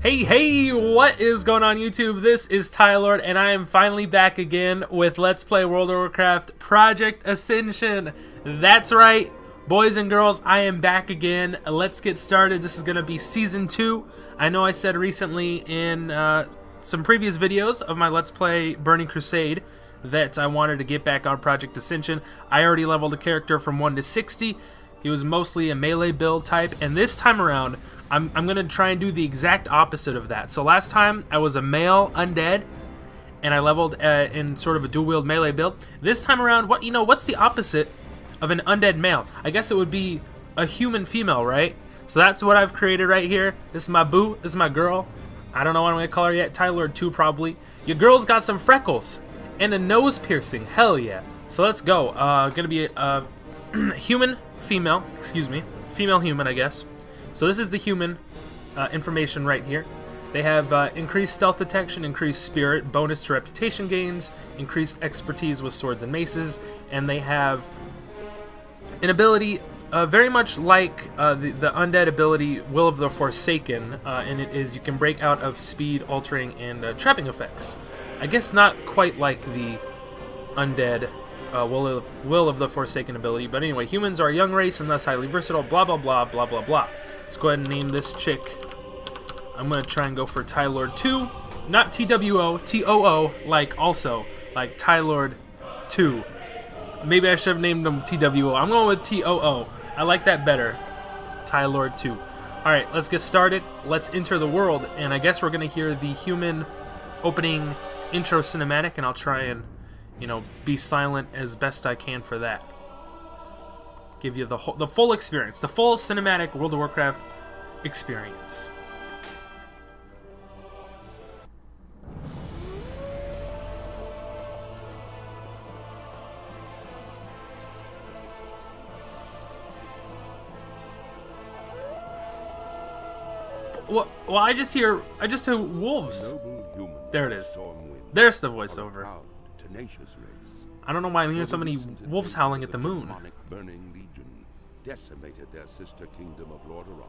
Hey, what is going on YouTube? This is Thailord, and I am finally back again with Let's Play World of Warcraft Project Ascension. That's right, boys and girls, I am back again. Let's get started. This is going to be Season 2. I know I said recently in some previous videos of my Let's Play Burning Crusade that I wanted to get back on Project Ascension. I already leveled a character from 1 to 60. He was mostly a melee build type, and this time around, I'm going to try and do the exact opposite of that. So last time, I was a male undead, and I leveled in sort of a dual-wield melee build. This time around, what's the opposite of an undead male? I guess it would be a human female, right? So that's what I've created right here. This is my boo. This is my girl. I don't know what I'm going to call her yet. Thailord 2, probably. Your girl's got some freckles and a nose piercing. Hell yeah. So let's go. Going to be a female, human, I guess. So this is the human information right here. They have increased stealth detection, increased spirit, bonus to reputation gains, increased expertise with swords and maces, and they have an ability very much like the undead ability Will of the Forsaken, and it is you can break out of speed, altering, and trapping effects. I guess not quite like the undead Will of the Forsaken ability, but anyway, humans are a young race and thus highly versatile, blah blah blah blah blah blah. Let's go ahead and name this chick. I'm gonna try and go for Thailord 2, not TWO, TOO, like Thailord 2. Maybe I should have named them TWO. I'm going with TOO. I like that better. Thailord 2. Alright, let's get started. Let's enter the world, and I guess we're gonna hear the human opening intro cinematic, and I'll try and be silent as best I can for that. Give you the full experience, the full cinematic World of Warcraft experience. Well, I just hear wolves. There it is. There's the voiceover. I don't know why I'm hearing so many wolves howling at the moon. Burning legion decimated their sister kingdom of Lordaeron.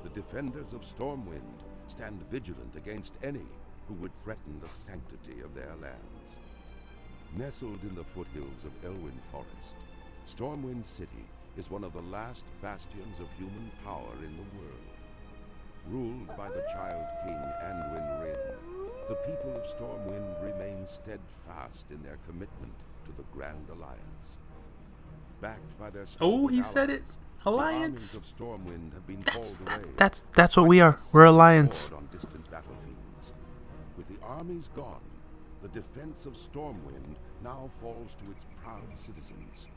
The defenders of Stormwind stand vigilant against any who would threaten the sanctity of their lands. Nestled in the foothills of Elwyn Forest, Stormwind City is one of the last bastions of human power in the world. Ruled by the Child King Anduin Wrynn, the people of Stormwind remain steadfast in their commitment to the Grand Alliance. Backed by their he said it. Alliance. Of Stormwind have been that's what we are. We're Alliance. On distant battlefields. With the armies gone, the defense of Stormwind now falls to its proud citizens.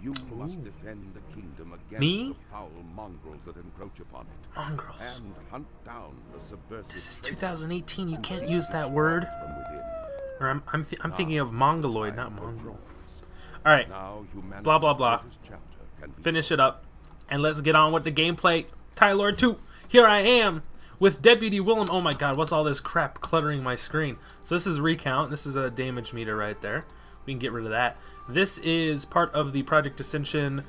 You must defend the kingdom against the foul mongrels that encroach upon it. Mongrels. And hunt down the subversive. This is 2018. You can't use that word. Or I'm thinking of mongoloid, not mongrel. All right. Blah blah blah. Finish it up, and let's get on with the gameplay. Thailord 2. Here I am with Deputy Willem. Oh my God, what's all this crap cluttering my screen? So this is recount. This is a damage meter right there. We can get rid of that. This is part of the Project Ascension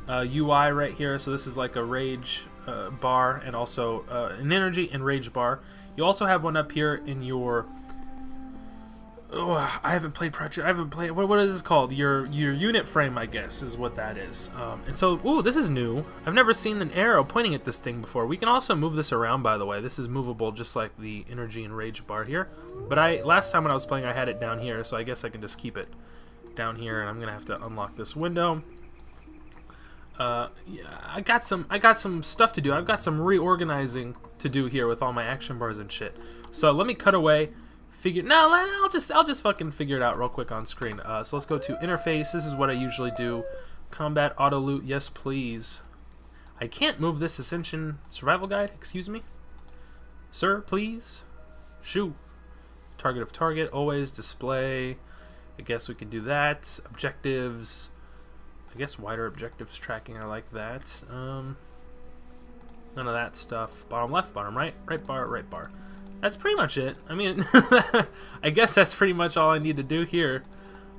UI right here. So this is like a rage bar and also an energy and rage bar. You also have one up here in your... I haven't played Project... What is this called? Your unit frame, I guess, is what that is. And so, this is new. I've never seen an arrow pointing at this thing before. We can also move this around, by the way. This is movable just like the energy and rage bar here. But last time when I was playing, I had it down here, so I guess I can just keep it down here, and I'm gonna have to unlock this window. Yeah, I got some stuff to do. I've got some reorganizing to do here with all my action bars and shit. So let me cut away. I'll just fucking figure it out real quick on screen. So let's go to interface. This is what I usually do. Combat auto loot, yes please. I can't move this Ascension survival guide. Excuse me, sir, please. Shoo. Target of target, always display. I guess we can do that. Objectives. I guess wider objectives tracking. I like that. None of that stuff. Bottom left, bottom right, right bar, right bar. That's pretty much it. I mean, I guess that's pretty much all I need to do here.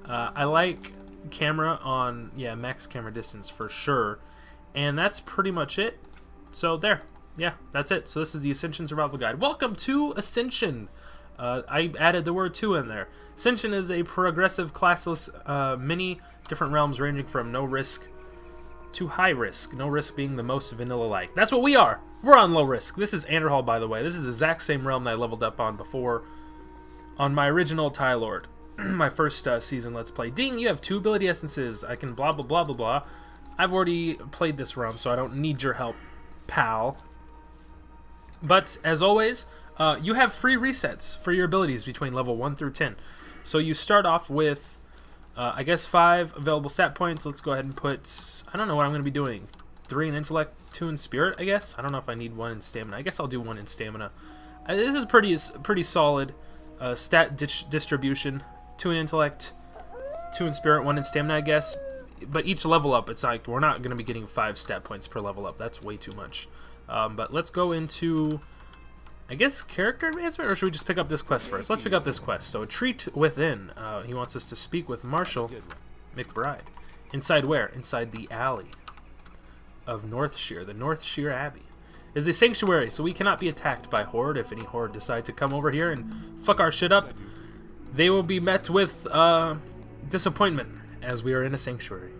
I like camera on, max camera distance for sure. And that's pretty much it. So there. yeah, that's it. So this is the Ascension Survival Guide. Welcome to Ascension. I added the word 2 in there. Ascension is a progressive classless mini, different realms ranging from no risk to high risk. No risk being the most vanilla-like. That's what we are. We're on low risk. This is Anderhall, by the way. This is the exact same realm that I leveled up on before on my original Thailord. My first season Let's Play. Ding, you have 2 ability essences. I can blah, blah, blah, blah, blah. I've already played this realm, so I don't need your help, pal. But, as always, you have free resets for your abilities between level 1 through 10. So you start off with, I guess, 5 available stat points. Let's go ahead and put, I don't know what I'm going to be doing. 3 in intellect, 2 in spirit, I guess. I don't know if I need 1 in stamina. I guess I'll do 1 in stamina. This is pretty solid stat distribution. 2 in intellect, 2 in spirit, 1 in stamina, I guess. But each level up, it's like we're not going to be getting 5 stat points per level up. That's way too much. But let's go into, I guess, character advancement, or should we just pick up this quest first? Let's pick up this quest. So, a treat within. He wants us to speak with Marshal McBride. Inside where? Inside the alley of Northshire, the Northshire Abbey. It is a sanctuary, so we cannot be attacked by Horde. If any Horde decide to come over here and fuck our shit up, they will be met with disappointment, as we are in a sanctuary.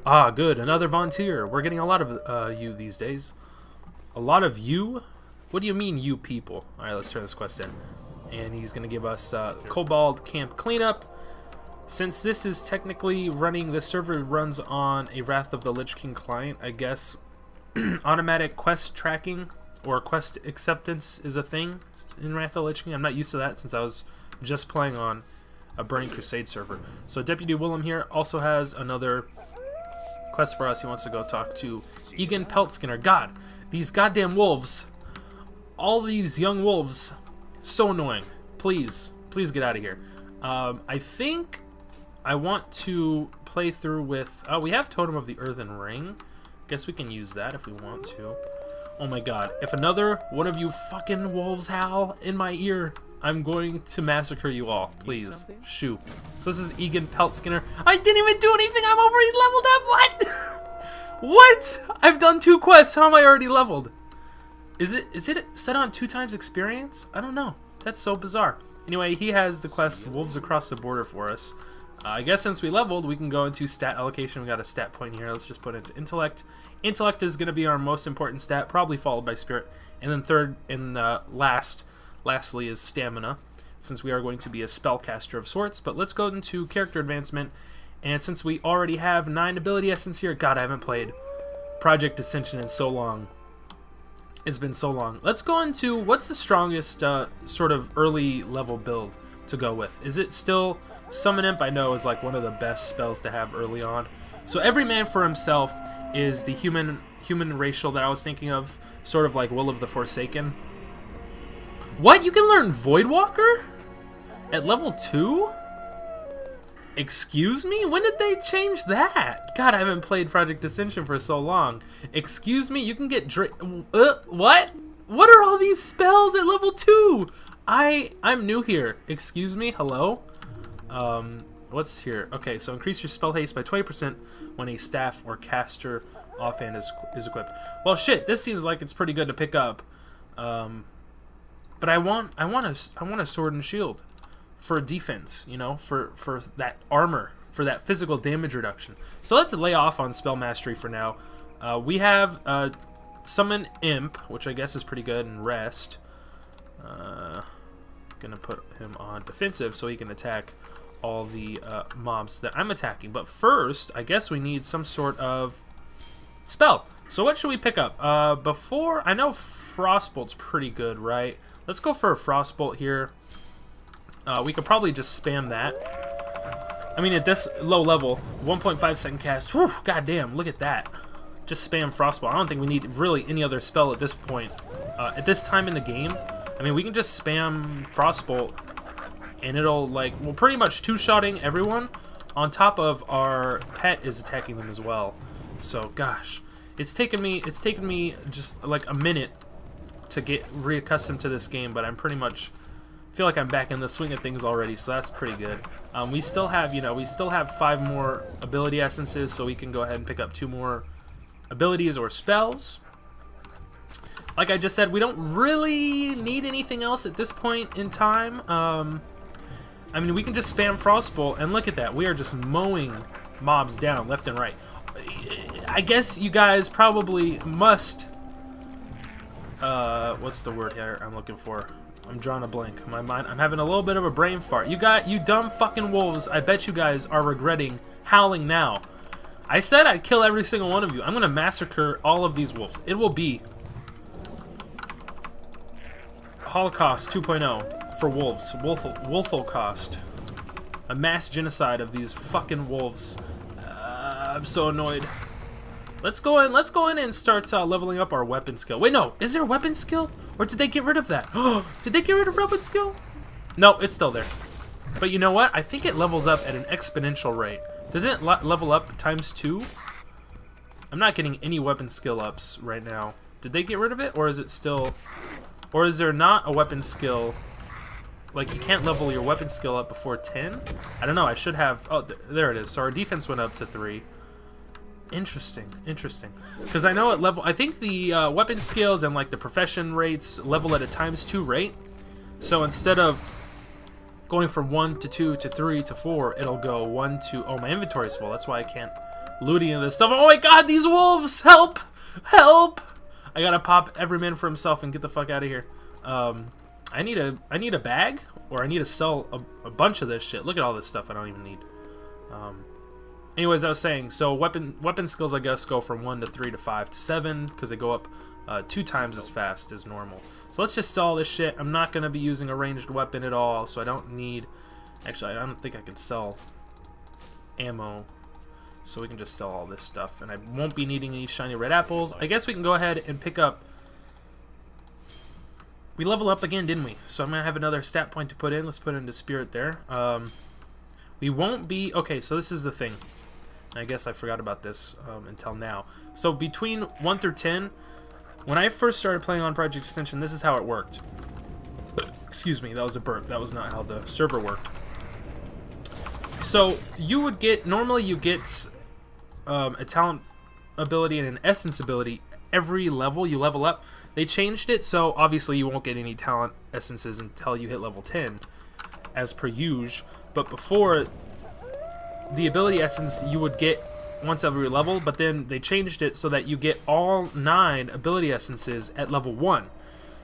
Ah, good. Another volunteer. We're getting a lot of you these days. A lot of you? What do you mean, you people? Alright, let's turn this quest in. And he's going to give us Kobold Camp Cleanup. Since this is technically running, the server runs on a Wrath of the Lich King client, I guess automatic quest tracking or quest acceptance is a thing in Wrath of the Lich King. I'm not used to that since I was just playing on a Burning Crusade server. So Deputy Willem here also has another quest for us. He wants to go talk to Egan Peltskinner. God, these goddamn wolves. All these young wolves. So annoying. Please get out of here. I think I want to play through with... Oh, we have Totem of the Earthen Ring. Guess we can use that if we want to. Oh my god. If another one of you fucking wolves howl in my ear, I'm going to massacre you all. Please. Shoo. So this is Egan Peltskinner. I didn't even do anything! I'm already leveled up! What? What? I've done 2 quests. How am I already leveled? Is it set on 2 times experience? I don't know. That's so bizarre. Anyway, he has the quest Wolves Across the Border for us. I guess since we leveled, we can go into stat allocation. We got a stat point here. Let's just put it into intellect. Intellect is going to be our most important stat, probably followed by spirit. And then third and lastly is stamina, since we are going to be a spellcaster of sorts. But let's go into character advancement. And since we already have 9 ability essence here, God, I haven't played Project Ascension in so long. It's been so long. Let's go into what's the strongest sort of early level build to go with. Is it still Summon Imp? I know is like one of the best spells to have early on. So every man for himself is the human racial that I was thinking of, sort of like Will of the Forsaken. What? You can learn Voidwalker at level 2? Excuse me? When did they change that? God, I haven't played Project Ascension for so long. Excuse me? You can get what? What are all these spells at level 2? I'm new here. Excuse me? Hello? What's here? Okay, so increase your spell haste by 20% when a staff or caster offhand is equipped. Well, shit, this seems like it's pretty good to pick up. But I want a sword and shield for defense, you know, for that armor, for that physical damage reduction. So let's lay off on spell mastery for now. We have Summon Imp, which I guess is pretty good, and Rest. Gonna put him on defensive so he can attack all the mobs that I'm attacking. But first, I guess we need some sort of spell. So what should we pick up? Before, I know Frostbolt's pretty good, right? Let's go for a Frostbolt here. We could probably just spam that. I mean, at this low level, 1.5 second cast. Whew, goddamn, look at that. Just spam Frostbolt. I don't think we need really any other spell at this point. At this time in the game, I mean, we can just spam Frostbolt, and it'll, like, we're pretty much two-shotting everyone, on top of our pet is attacking them as well. So, gosh, it's taken me just, like, a minute to get reaccustomed to this game, but I'm pretty much feel like I'm back in the swing of things already, so that's pretty good. We still have, you know, we still have 5 more ability essences, so we can go ahead and pick up 2 more abilities or spells. like I just said, we don't really need anything else at this point in time. I mean, we can just spam Frostbolt, and look at that. We are just mowing mobs down left and right. I guess you guys probably must... what's the word here I'm looking for? I'm drawing a blank. My mind, I'm having a little bit of a brain fart. You dumb fucking wolves. I bet you guys are regretting howling now. I said I'd kill every single one of you. I'm gonna massacre all of these wolves. It will be Holocaust 2.0 for wolves. Wolfholocaust. A mass genocide of these fucking wolves. I'm so annoyed. Let's go in and start leveling up our weapon skill. Wait, no. Is there a weapon skill? Or did they get rid of that? Did they get rid of weapon skill? No, it's still there. But you know what? I think it levels up at an exponential rate. Doesn't it level up ×2? I'm not getting any weapon skill ups right now. Did they get rid of it? Or is it still... Or is there not a weapon skill... Like, you can't level your weapon skill up before 10? I don't know. I should have... Oh, there it is. So our defense went up to 3. Interesting. Because I know at level... I think the weapon skills and, like, the profession rates level at a ×2 rate. So instead of going from 1 to 2 to 3 to 4, it'll go 1 to... Oh, my inventory's full. That's why I can't loot any of this stuff. Oh my god, these wolves! Help! Help! I gotta pop every man for himself and get the fuck out of here. I need a bag, or I need to sell a bunch of this shit. Look at all this stuff I don't even need. Anyways, I was saying, so weapon skills, I guess, go from 1 to 3 to 5 to 7, because they go up 2 times as fast as normal. So let's just sell all this shit. I'm not going to be using a ranged weapon at all, so I don't need... Actually, I don't think I can sell ammo, so we can just sell all this stuff. And I won't be needing any shiny red apples. I guess we can go ahead and pick up... We leveled up again, didn't we? So I'm going to have another stat point to put in. Let's put into Spirit there. We won't be... Okay, so this is the thing. I guess I forgot about this until now. So between 1 through 10, when I first started playing on Project Ascension, this is how it worked. Excuse me, that was a burp. That was not how the server worked. So you would get... Normally you get a talent ability and an essence ability every level you level up. They changed it, so obviously you won't get any talent essences until you hit level 10, as per usual. But before, the ability essence you would get once every level, but then they changed it so that you get all 9 ability essences at level 1.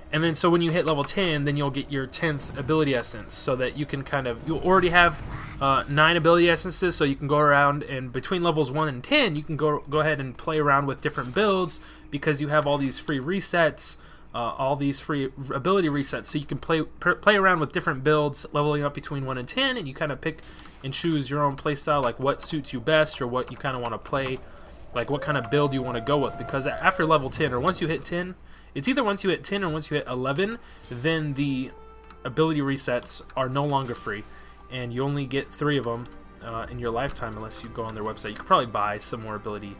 And then so when you hit level 10, then you'll get your 10th ability essence, so that you can kind of... You'll already have 9 ability essences, so you can go around, and between levels 1 and 10, you can go ahead and play around with different builds, because you have all these free resets, all these free ability resets, so you can play around with different builds, leveling up between 1 and 10, and you kind of pick and choose your own playstyle, like what suits you best, or what you kind of want to play, like what kind of build you want to go with, because after level 10, or once you hit 10, it's either once you hit 10 or once you hit 11, then the ability resets are no longer free, and you only get 3 of them in your lifetime unless you go on their website. You could probably buy some more ability...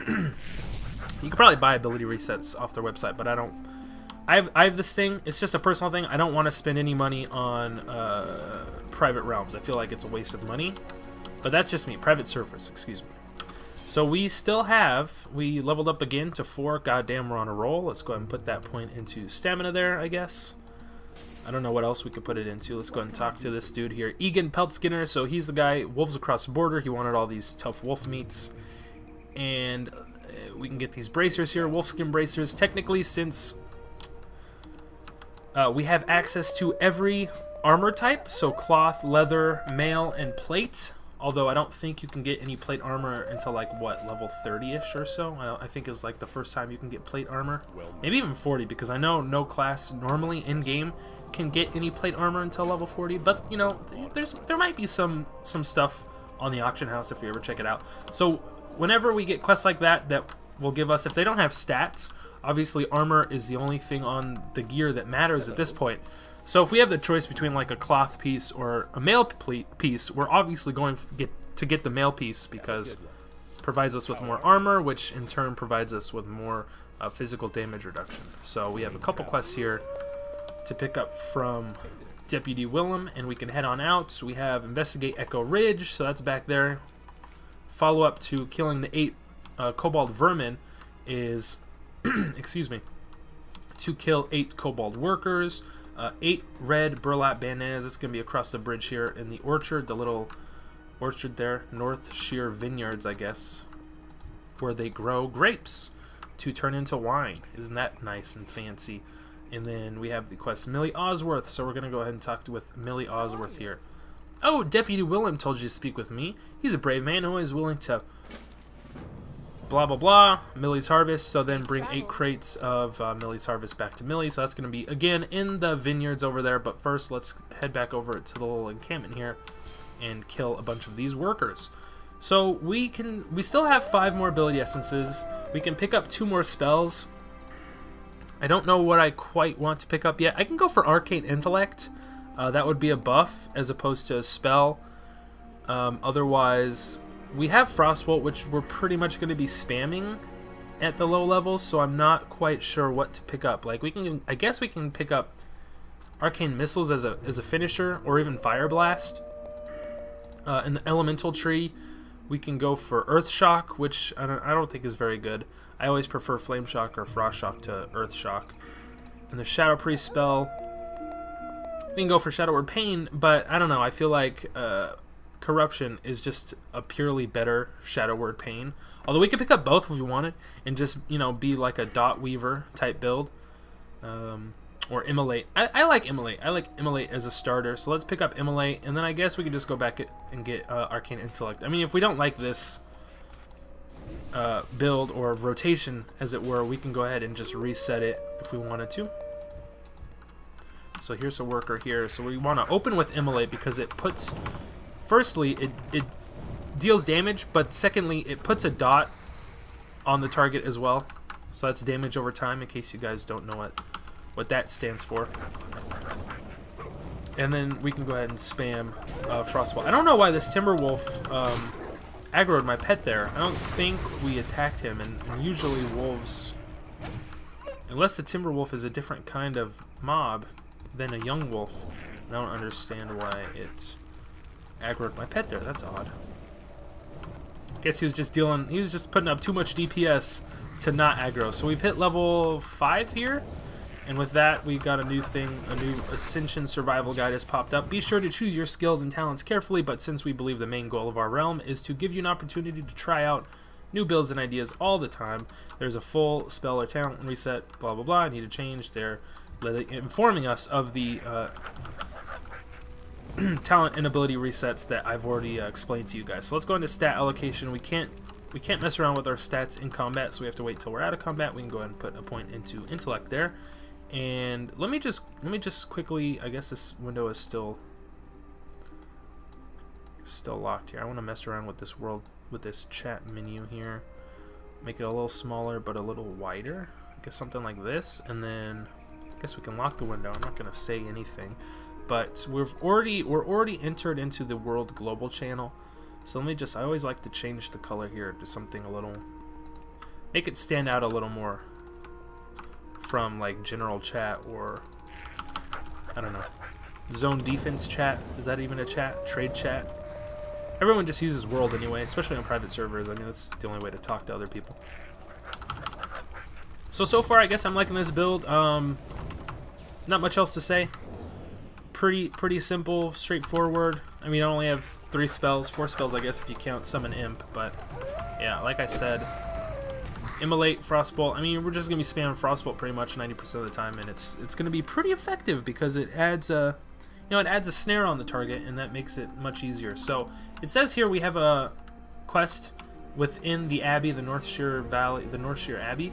you could probably buy ability resets off their website, but I don't... I have this thing, it's just a personal thing, I don't want to spend any money on private realms. I feel like it's a waste of money, but that's just me. Private servers, excuse me. So we still have, we leveled up again to 4. Goddamn, we're on a roll. Let's go ahead and put that point into stamina there, I guess. I don't know what else we could put it into. Let's go ahead and talk to this dude here. Egan Peltskinner, so he's the guy, wolves across the border. He wanted all these tough wolf meats. And we can get these bracers here, wolfskin bracers. Technically, since we have access to every armor type, so cloth, leather, mail, and plate. Although I don't think you can get any plate armor until like what, level 30ish or so. I think is like the first time you can get plate armor. Maybe even 40, because I know no class normally in game can get any plate armor until level 40. But you know, there might be some stuff on the auction house if you ever check it out. So whenever we get quests like that will give us, if they don't have stats, obviously armor is the only thing on the gear that matters at this point. So if we have the choice between like a cloth piece or a mail piece, we're obviously going to get the mail piece, because it provides us with more armor, which in turn provides us with more physical damage reduction. So we have a couple quests here to pick up from Deputy Willem, and we can head on out. So we have Investigate Echo Ridge, so that's back there. Follow up to killing the 8 Kobold Vermin is excuse me, to kill 8 kobold workers, 8 red burlap bananas. It's going to be across the bridge here in the orchard, the little orchard there, Northshire vineyards, I guess, where they grow grapes to turn into wine. Isn't that nice and fancy? And then we have the quest Millie Osworth, so we're going to go ahead and talk with Millie Osworth here. Oh, Deputy Willem told you to speak with me. He's a brave man, always willing to blah blah blah, Millie's harvest. So then bring 8 crates of Millie's harvest back to Millie. So that's going to be, again, in the vineyards over there. But first, let's head back over to the little encampment here and kill a bunch of these workers. So we still have 5 more ability essences. We can pick up 2 more spells. I don't know what I quite want to pick up yet. I can go for Arcane Intellect. That would be a buff as opposed to a spell. Otherwise, we have Frostbolt, which we're pretty much going to be spamming at the low levels, so I'm not quite sure what to pick up. Like, I guess we can pick up Arcane Missiles as a finisher, or even Fire Blast. In the Elemental tree, we can go for Earth Shock, which I don't think is very good. I always prefer Flame Shock or Frost Shock to Earth Shock. In the Shadow Priest spell, we can go for Shadow Word Pain, but I don't know. I feel like Corruption is just a purely better Shadow Word Pain. Although we could pick up both if we wanted and just, you know, be like a Dot Weaver type build. Or Immolate. I like Immolate. I like Immolate as a starter. So let's pick up Immolate, and then I guess we can just go back and get Arcane Intellect. I mean, if we don't like this build or rotation, as it were, we can go ahead and just reset it if we wanted to. So here's a worker here. So we want to open with Immolate because it puts... Firstly, it deals damage, but secondly, it puts a dot on the target as well. So that's damage over time, in case you guys don't know what that stands for. And then we can go ahead and spam Frostbolt. I don't know why this Timberwolf aggroed my pet there. I don't think we attacked him, and usually wolves... Unless the Timberwolf is a different kind of mob than a young wolf. I don't understand why it aggroed my pet there. That's odd. Guess he was just putting up too much DPS to not aggro. So we've hit level 5 here. And with that, we got a new thing, a new Ascension survival guide has popped up. Be sure to choose your skills and talents carefully, but since we believe the main goal of our realm is to give you an opportunity to try out new builds and ideas all the time, there's a full spell or talent reset, blah blah blah. I need to change. They're informing us of the talent and ability resets that I've already explained to you guys. So let's go into stat allocation. We can't mess around with our stats in combat, so we have to wait till we're out of combat. We can go ahead and put a point into intellect there. And let me just quickly, I guess this window is still locked here. I want to mess around with this with this chat menu here. Make it a little smaller but a little wider. I guess something like this, and then I guess we can lock the window. I'm not going to say anything, but we're already entered into the World Global channel. So let me just, I always like to change the color here to something a little, make it stand out a little more from like general chat, or I don't know, zone defense chat. Is that even a chat? Trade chat? Everyone just uses world anyway, especially on private servers. I mean, that's the only way to talk to other people. So far I guess I'm liking this build. Not much else to say. Pretty simple, straightforward. I mean, I only have 4 spells I guess if you count Summon Imp, but yeah, like I said, Immolate, Frostbolt. I mean, we're just gonna be spamming Frostbolt pretty much 90% of the time, and it's gonna be pretty effective because it adds a, it adds a snare on the target, and that makes it much easier. So it says here we have a quest within the Abbey, the Northshire Valley, the Northshire Abbey,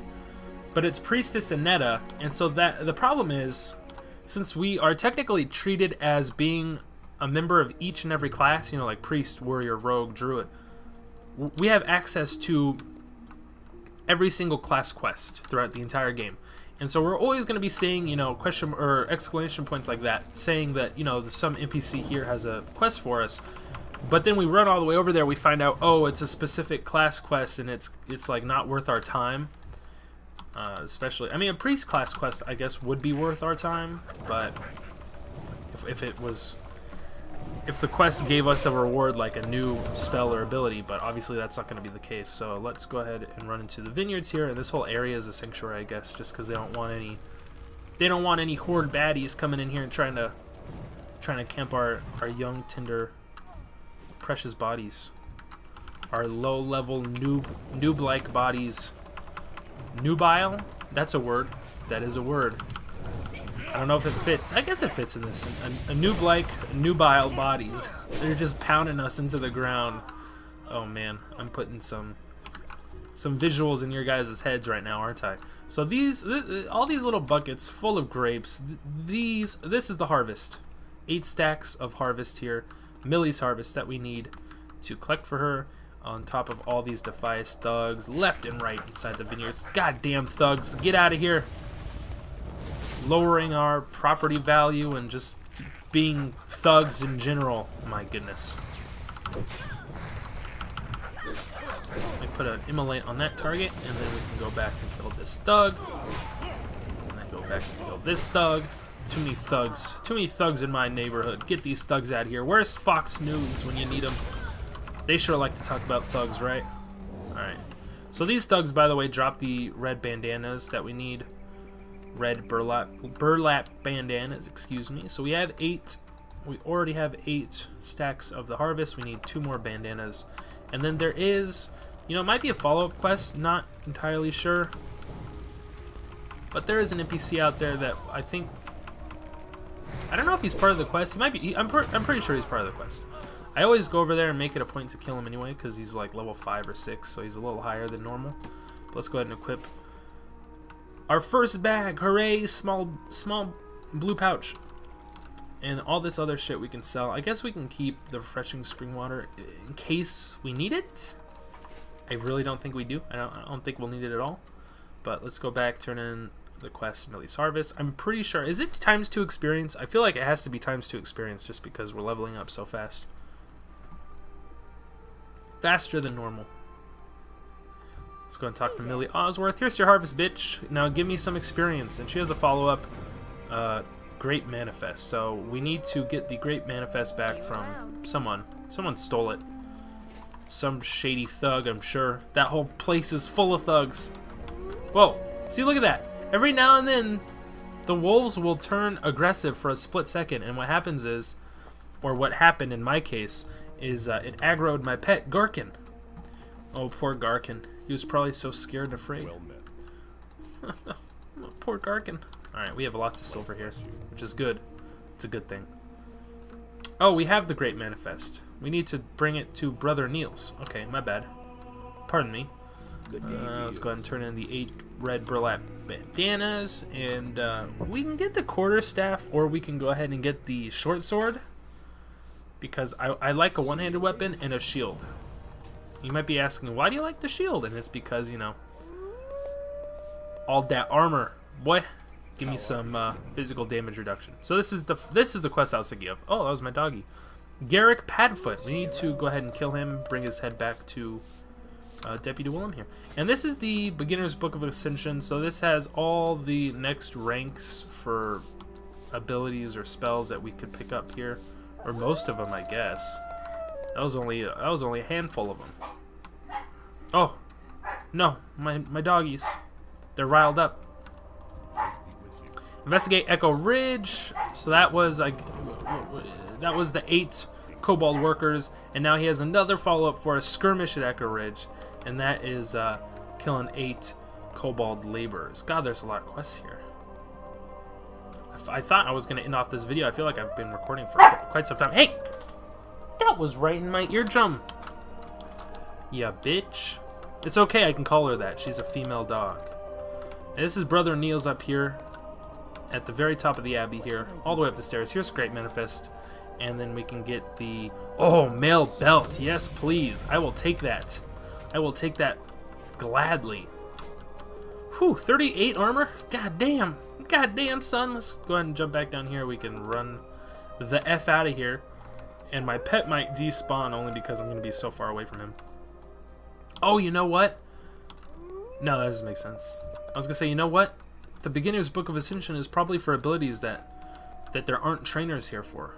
but it's Priestess and Netta, and so that the problem is, since we are technically treated as being a member of each and every class, like Priest, Warrior, Rogue, Druid, we have access to every single class quest throughout the entire game. And so we're always going to be seeing, question or exclamation points like that, saying that, some NPC here has a quest for us. But then we run all the way over there, we find out, oh, it's a specific class quest, and it's like not worth our time. Especially, I mean, a priest class quest, I guess, would be worth our time, but if it was if the quest gave us a reward like a new spell or ability, but obviously that's not going to be the case. So let's go ahead and run into the vineyards here, and this whole area is a sanctuary, I guess, just because they don't want any horde baddies coming in here and trying to camp our young, tender, precious bodies, our low-level noob-like bodies. Nubile? That's a word. That is a word. I don't know if it fits. I guess it fits in this. A noob-like, nubile bodies. They're just pounding us into the ground. Oh man, I'm putting some visuals in your guys' heads right now, aren't I? So all these little buckets full of grapes. This is the harvest. 8 stacks of harvest here. Millie's harvest that we need to collect for her. On top of all these Defias thugs left and right inside the vineyards. Goddamn thugs, get out of here. Lowering our property value and just being thugs in general. My goodness. Let me put an immolate on that target, and then we can go back and kill this thug. And then go back and kill this thug. Too many thugs. Too many thugs in my neighborhood. Get these thugs out of here. Where's Fox News when you need them? They sure like to talk about thugs, right? Alright. So these thugs, by the way, drop the red bandanas that we need. Red burlap bandanas, excuse me. So we have 8. We already have 8 stacks of the harvest. We need 2 more bandanas. And then there is, it might be a follow-up quest. Not entirely sure. But there is an NPC out there that I think... I don't know if he's part of the quest. He might be. I'm pretty sure he's part of the quest. I always go over there and make it a point to kill him anyway, because he's like level 5 or 6, so he's a little higher than normal. But let's go ahead and equip our first bag. Hooray! Small blue pouch. And all this other shit we can sell. I guess we can keep the refreshing spring water in case we need it. I really don't think we do. I don't think we'll need it at all. But let's go back, turn in the quest, Millie's Harvest. I'm pretty sure. Is it ×2 experience? I feel like it has to be ×2 experience just because we're leveling up so fast. Faster than normal. Let's go and talk to Millie Osworth. Here's your harvest, bitch. Now give me some experience. And she has a follow-up, Great Manifest. So we need to get the Great Manifest back from someone. Someone stole it. Some shady thug, I'm sure. That whole place is full of thugs. Whoa. See, look at that. Every now and then, the wolves will turn aggressive for a split second. And what happens is, or what happened in my case, is it aggroed my pet, Garkin. Oh, poor Garkin. He was probably so scared and afraid. Well met. Poor Garkin. Alright, we have lots of silver here, which is good. It's a good thing. Oh, we have the Great Manifest. We need to bring it to Brother Niels. Okay, my bad. Pardon me. Let's go ahead and turn in the 8 red burlap bandanas, and we can get the quarterstaff, or we can go ahead and get the short sword, because I like a one-handed weapon and a shield. You might be asking, why do you like the shield? And it's because, all that armor, boy. Give me some physical damage reduction. So this is the quest I was thinking of. Oh, that was my doggy. Garrick Padfoot. We need to go ahead and kill him, bring his head back to Deputy Willem here. And this is the Beginner's Book of Ascension, so this has all the next ranks for abilities or spells that we could pick up here, or most of them, I guess. That was only a handful of them. Oh, no, my doggies. They're riled up. Investigate Echo Ridge. So that was the 8 kobold workers, and now he has another follow-up for a skirmish at Echo Ridge, and that is killing 8 kobold laborers. God, there's a lot of quests here. I thought I was going to end off this video. I feel like I've been recording for quite some time. Hey! That was right in my eardrum. Yeah, bitch. It's okay, I can call her that. She's a female dog. And this is Brother Niels up here at the very top of the abbey here, all the way up the stairs. Here's Great Manifest, and then we can get the mail belt. Yes, please. I will take that. I will take that gladly. Whew, 38 armor. God damn, son. Let's go ahead and jump back down here. We can run the F out of here, and my pet might despawn only because I'm going to be so far away from him. Oh, you know what? No, that doesn't make sense. I was going to say, you know what? The Beginner's Book of Ascension is probably for abilities that there aren't trainers here for.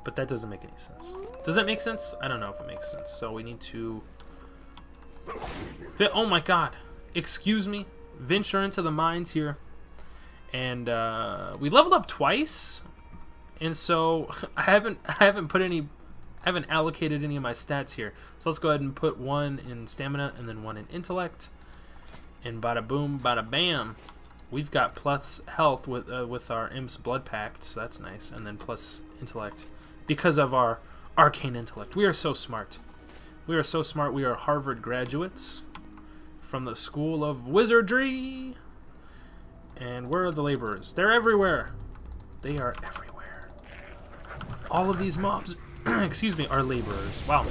But that doesn't make any sense. Does that make sense? I don't know if it makes sense. So we need to... Oh my god. Excuse me. Venture into the mines here. And we leveled up twice. And so I haven't allocated any of my stats here. So let's go ahead and put one in stamina and then one in intellect. And bada boom, bada bam. We've got plus health with our Imp's Blood Pact, so that's nice. And then plus intellect because of our arcane intellect. We are so smart. We are so smart. We are Harvard graduates from the School of Wizardry. And where are the laborers? They're everywhere. They are everywhere. All of these mobs, excuse me, are laborers. Wow.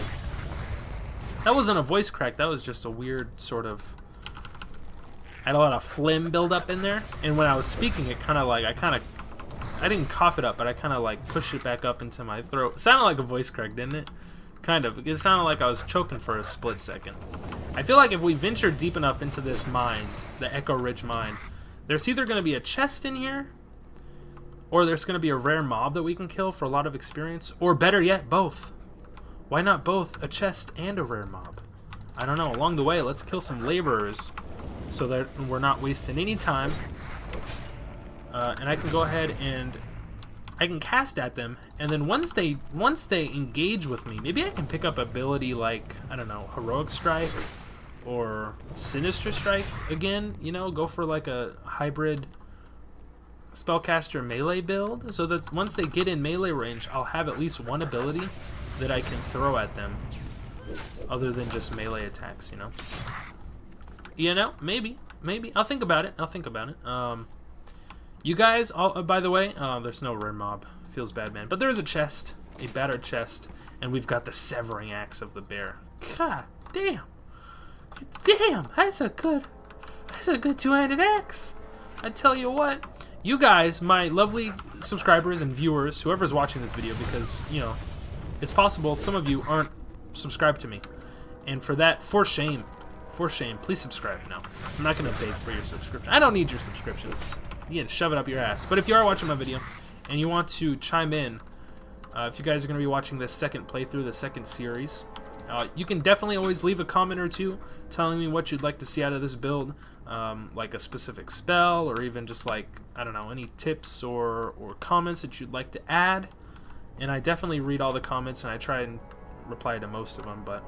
That wasn't a voice crack. That was just a weird sort of... I had a lot of phlegm build up in there. And when I was speaking, it kind of like, I didn't cough it up, but I kind of like pushed it back up into my throat. It sounded like a voice crack, didn't it? Kind of. It sounded like I was choking for a split second. I feel like if we venture deep enough into this mine, the Echo Ridge mine, there's either going to be a chest in here, or there's going to be a rare mob that we can kill for a lot of experience, or better yet, both. Why not both? A chest and a rare mob. I don't know. Along the way, let's kill some laborers so that we're not wasting any time. And I can go ahead and I can cast at them, and then once they engage with me, maybe I can pick up ability like, I don't know, Heroic Strike or Sinister Strike again, you know, go for like a hybrid spellcaster melee build, so that once they get in melee range, I'll have at least one ability that I can throw at them other than just melee attacks, you know. You know, maybe I'll think about it. You guys, by the way, there's no rare mob. Feels bad, man. But there is a chest, a battered chest, and we've got the severing axe of the bear. God damn. Damn, that's a good two-handed axe. I tell you what, you guys, my lovely subscribers and viewers, whoever's watching this video, because, you know, it's possible some of you aren't subscribed to me. And for that, for shame, please subscribe now. I'm not going to beg for your subscription. I don't need your subscription. You can shove it up your ass. But if you are watching my video and you want to chime in, if you guys are going to be watching this second playthrough, the second series, you can definitely always leave a comment or two telling me what you'd like to see out of this build, like a specific spell, or even just like, I don't know, any tips or comments that you'd like to add. And I definitely read all the comments and I try and reply to most of them, but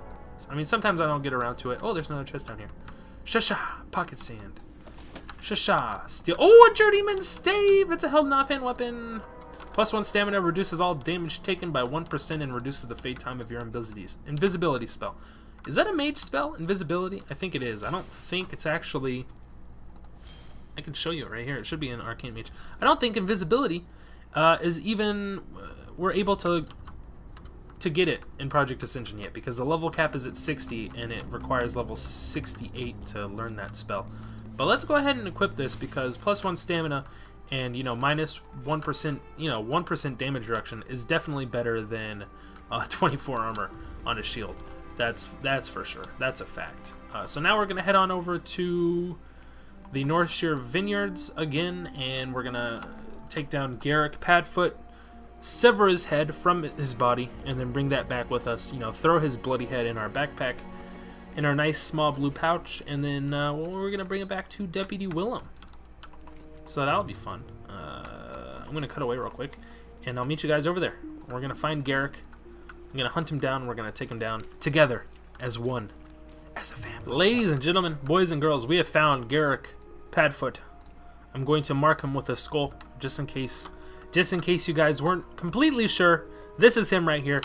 I mean, sometimes I don't get around to it. Oh, there's another chest down here. Shasha, pocket sand. Shasha, steel. Oh, a journeyman's stave! It's a held and offhand weapon. +1 stamina reduces all damage taken by 1% and reduces the fade time of your invisibility spell. Is that a mage spell? Invisibility? I think it is. I don't think it's actually... I can show you it right here. It should be an arcane mage. I don't think invisibility is even... we're able to get it in Project Ascension yet, because the level cap is at 60 and it requires level 68 to learn that spell. But let's go ahead and equip this, because +1 stamina and, you know, -1%, you know, 1% damage reduction is definitely better than 24 armor on a shield. That's for sure. That's a fact. So now we're gonna head on over to the Northshire Vineyards again, and we're gonna take down Garrick Padfoot, sever his head from his body, and then bring that back with us. You know, throw his bloody head in our backpack, in our nice small blue pouch, and then we're gonna bring it back to Deputy Willem. So that'll be fun. I'm gonna cut away real quick, and I'll meet you guys over there. We're gonna find Garrick. I'm gonna hunt him down. We're gonna take him down together as one, as a family. Ladies and gentlemen, boys and girls, we have found Garrick Padfoot. I'm going to mark him with a skull, just in case you guys weren't completely sure. This is him right here.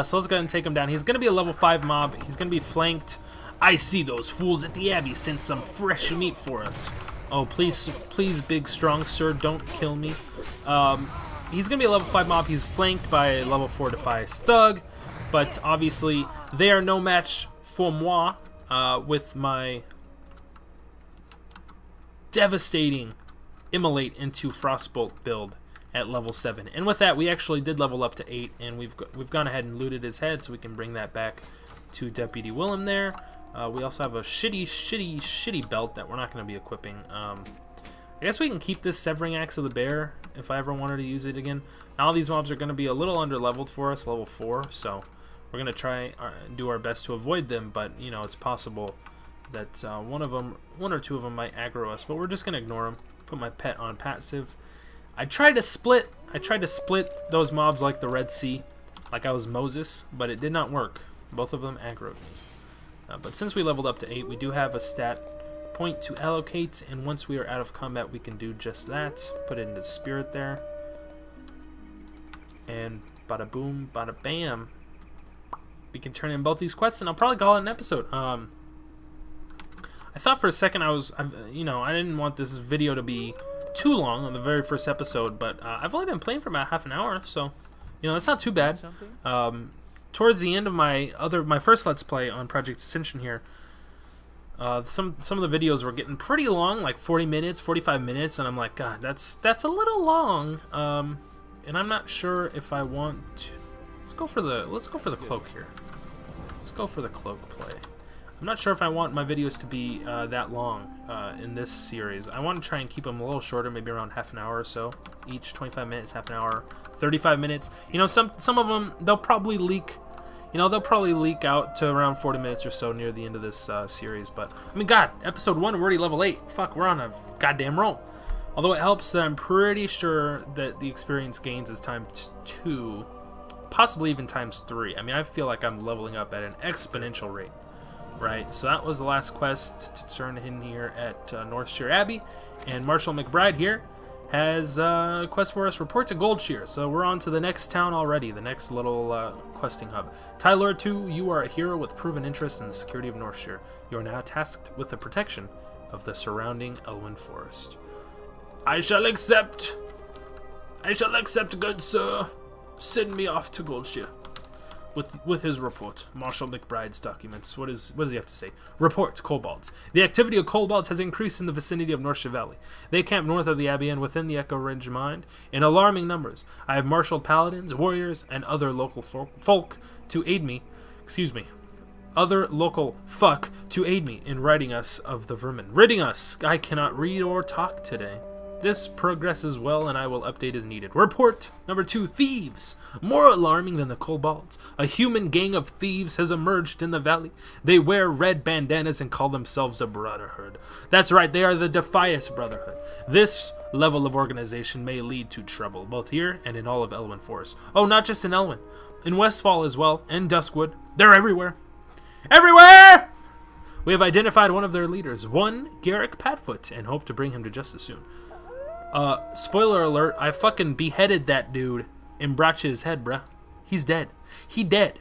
So let's go ahead and take him down. He's gonna be a level 5 mob. He's gonna be flanked. I see those fools at the Abbey sent some fresh meat for us. Oh, please, big strong sir, don't kill me. He's gonna be a level 5 mob. He's flanked by a level 4 Defias thug, but obviously they are no match for moi with my devastating Immolate into Frostbolt build at level 7. And with that, we actually did level up to 8, and we've gone ahead and looted his head, so we can bring that back to Deputy Willem there. We also have a shitty belt that we're not going to be equipping. I guess we can keep this Severing Axe of the Bear if I ever wanted to use it again. Now all these mobs are going to be a little under leveled for us, level 4, so we're going to try and do our best to avoid them, but you know, it's possible that one or two of them might aggro us, but we're just going to ignore them. Put my pet on passive. I tried to split those mobs like the Red Sea, like I was Moses, but it did not work. Both of them aggroed me. But since we leveled up to 8, we do have a stat point to allocate, and once we are out of combat, we can do just that. Put it into Spirit there. And bada boom, bada bam. We can turn in both these quests, and I'll probably call it an episode. I thought for a second I didn't want this video to be too long on the very first episode, but I've only been playing for about half an hour, so you know that's not too bad. Towards the end of my first Let's Play on Project Ascension here, some of the videos were getting pretty long, like 40 minutes, 45 minutes, and I'm like, God, that's a little long. And I'm not sure if I want to. Let's go for the cloak here. Let's go for the cloak play. I'm not sure if I want my videos to be that long in this series. I want to try and keep them a little shorter, maybe around half an hour or so each. 25 minutes, half an hour, 35 minutes. You know, some of them they'll probably leak. You know, they'll probably leak out to around 40 minutes or so near the end of this series. But I mean, God, episode 1, we're already level 8. Fuck, we're on a goddamn roll. Although it helps that I'm pretty sure that the experience gains is times 2, possibly even times 3. I mean, I feel like I'm leveling up at an exponential rate. Right, so that was the last quest to turn in here at Northshire Abbey, and Marshal McBride here has a quest for us, report to Goldshear. So we're on to the next town already, the next little questing hub. Thailord 2, you are a hero with proven interest in the security of Northshire. You are now tasked with the protection of the surrounding Elwyn Forest. I shall accept, good sir. Send me off to Goldshear. With his report, Marshal McBride's documents. What does he have to say? Report, kobolds. The activity of kobolds has increased in the vicinity of Northshire Valley. They camp north of the Abbey and within the Echo Ridge Mine in alarming numbers. I have marshaled paladins, warriors, and other local folk to aid me. Other local fuck to aid me in ridding us of the vermin. Ridding us! I cannot read or talk today. This progresses well, and I will update as needed. Report number 2, thieves. More alarming than the kobolds. A human gang of thieves has emerged in the valley. They wear red bandanas and call themselves a brotherhood. That's right, they are the Defias Brotherhood. This level of organization may lead to trouble, both here and in all of Elwyn Forest. Oh, not just in Elwyn. In Westfall as well, and Duskwood. They're everywhere. Everywhere! We have identified one of their leaders, one Garrick Padfoot, and hope to bring him to justice soon. Spoiler alert, I fucking beheaded that dude and brought you his head, bruh. He's dead. He dead.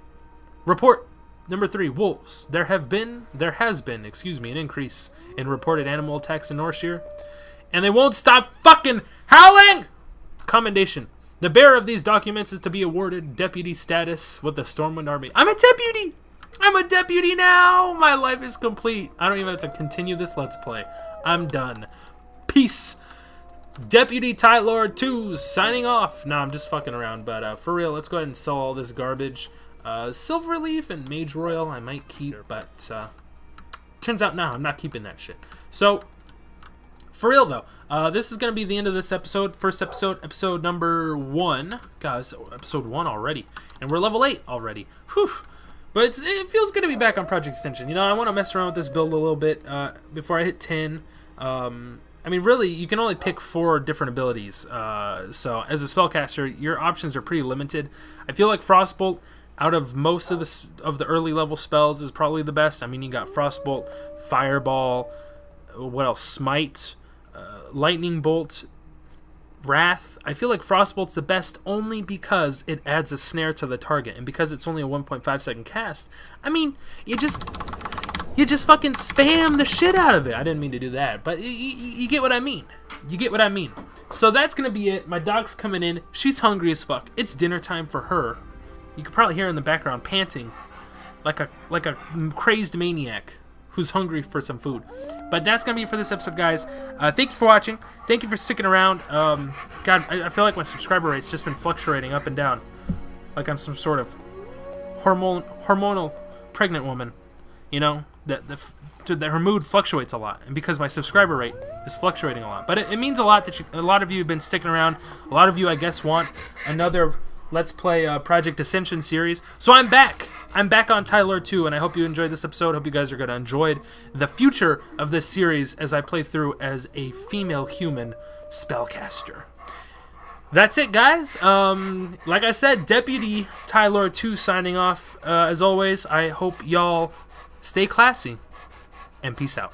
Report number 3, wolves. There has been, an increase in reported animal attacks in Northshire, and they won't stop fucking howling! Commendation. The bearer of these documents is to be awarded deputy status with the Stormwind Army. I'm a deputy! I'm a deputy now! My life is complete. I don't even have to continue this Let's Play. I'm done. Peace. Deputy Thailord 2 signing off. Nah, I'm just fucking around, but for real, let's go ahead and sell all this garbage. Silverleaf and Mage Royal I might keep, but turns out no, I'm not keeping that shit. So, for real though, this is going to be the end of this episode. First episode, episode number 1. Guys, episode 1 already. And we're level 8 already. Whew. But it feels good to be back on Project Ascension. You know, I want to mess around with this build a little bit before I hit 10. I mean, really, you can only pick 4 different abilities. So, as a spellcaster, your options are pretty limited. I feel like Frostbolt, out of most of the early level spells, is probably the best. I mean, you got Frostbolt, Fireball, what else? Smite, Lightning Bolt, Wrath. I feel like Frostbolt's the best only because it adds a snare to the target, and because it's only a 1.5 second cast. I mean, you just fucking spam the shit out of it. I didn't mean to do that, but you get what I mean. You get what I mean. So that's going to be it. My dog's coming in. She's hungry as fuck. It's dinner time for her. You can probably hear her in the background panting like a crazed maniac who's hungry for some food. But that's going to be it for this episode, guys. Thank you for watching. Thank you for sticking around. God, I feel like my subscriber rate's just been fluctuating up and down. Like I'm some sort of hormonal pregnant woman. You know? her mood fluctuates a lot, and because my subscriber rate is fluctuating a lot. But it means a lot that a lot of you have been sticking around. A lot of you, I guess, want another Let's Play Project Ascension series. So I'm back. I'm back on Thailord 2, and I hope you enjoyed this episode. Hope you guys are going to enjoy the future of this series as I play through as a female human spellcaster. That's it, guys. Like I said, Deputy Thailord 2 signing off. As always, I hope y'all stay classy, and peace out.